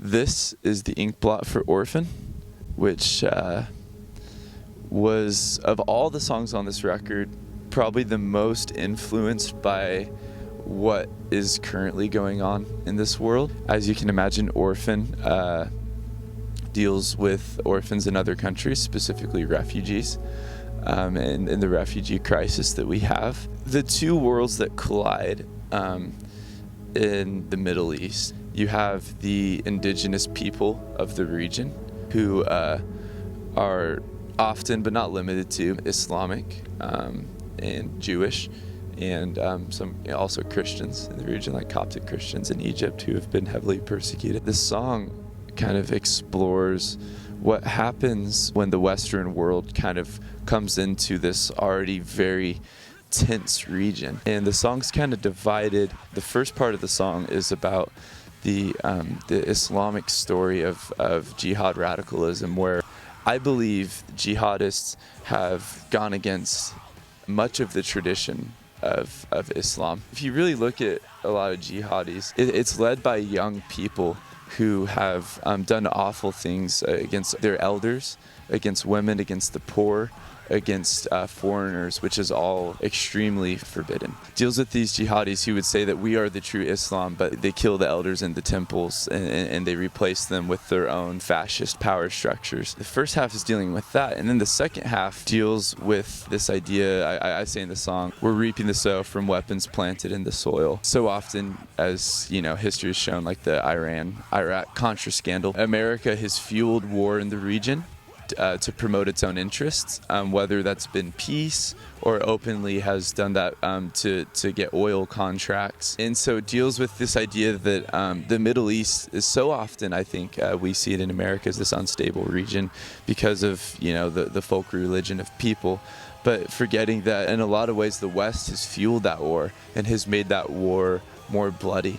This is the ink blot for Orphan, which was, of all the songs on this record, probably the most influenced by what is currently going on in this world. As you can imagine, Orphan deals with orphans in other countries, specifically refugees, and the refugee crisis that we have. The two worlds that collide in the Middle East, you have the indigenous people of the region who are often, but not limited to, Islamic and Jewish, and some also Christians in the region, like Coptic Christians in Egypt, who have been heavily persecuted. This song kind of explores what happens when the Western world kind of comes into this already very tense region. And the song's kind of divided. The first part of the song is about the Islamic story of jihad radicalism, where I believe jihadists have gone against much of the tradition of Islam. If you really look at a lot of jihadis, it's led by young people who have done awful things against their elders, against women, against the poor, against foreigners, which is all extremely forbidden. Deals with these jihadis who would say that we are the true Islam, but they kill the elders in the temples and they replace them with their own fascist power structures. The first half is dealing with that, and then the second half deals with this idea, I say in the song, we're reaping the sow from weapons planted in the soil. So often, as you know, history has shown, like the Iran-Iraq Contra scandal, America has fueled war in the region to promote its own interests, whether that's been peace or openly has done that to get oil contracts. And so it deals with this idea that the Middle East is so often, I think, we see it in America as this unstable region because of, you know, the folk religion of people, but forgetting that in a lot of ways the West has fueled that war and has made that war more bloody.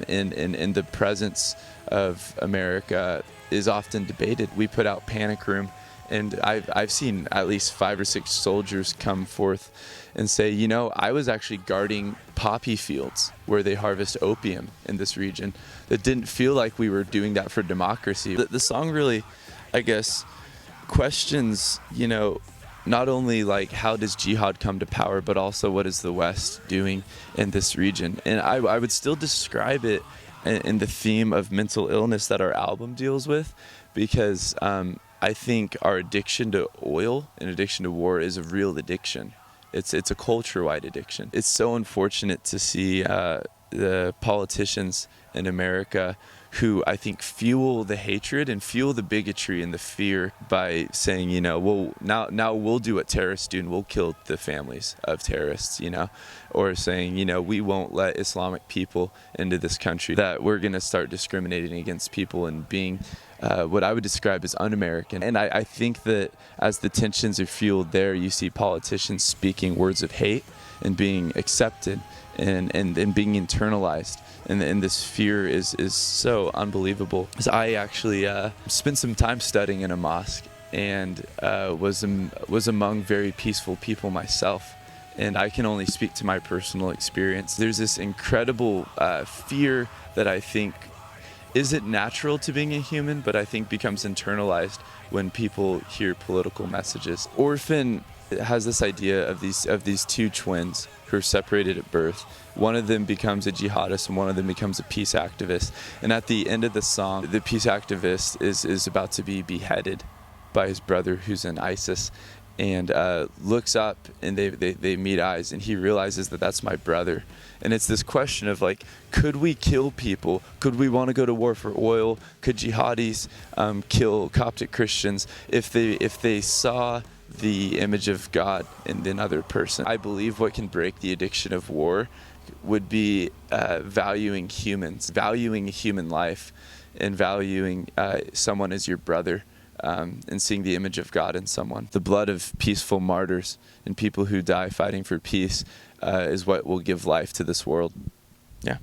In the presence of America is often debated. We put out Panic Room, and I've seen at least 5 or 6 soldiers come forth and say, you know, I was actually guarding poppy fields where they harvest opium in this region. It didn't feel like we were doing that for democracy. The song really, I guess, questions, you know, not only like how does jihad come to power, but also what is the West doing in this region. And I would still describe it in the theme of mental illness that our album deals with, because I think our addiction to oil and addiction to war is a real addiction. It's a culture-wide addiction. It's so unfortunate to see the politicians in America who I think fuel the hatred and fuel the bigotry and the fear by saying, you know, well, now we'll do what terrorists do and we'll kill the families of terrorists, you know, or saying, you know, we won't let Islamic people into this country, that we're going to start discriminating against people and being what I would describe as un-American. And I think that as the tensions are fueled there, you see politicians speaking words of hate and being accepted and being internalized. And this fear is so unbelievable. So I actually spent some time studying in a mosque and was among very peaceful people myself. And I can only speak to my personal experience. There's this incredible fear that I think isn't natural to being a human, but I think becomes internalized when people hear political messages. Orphan has this idea of these two twins who are separated at birth. One of them becomes a jihadist and one of them becomes a peace activist. And at the end of the song, the peace activist is about to be beheaded by his brother who's in ISIS, and looks up and they meet eyes, and he realizes that that's my brother. And it's this question of like, could we kill people? Could we want to go to war for oil? Could jihadis kill Coptic Christians if they saw the image of God in another person? I believe what can break the addiction of war would be valuing humans, valuing human life, and valuing someone as your brother, and seeing the image of God in someone. The blood of peaceful martyrs and people who die fighting for peace is what will give life to this world. Yeah.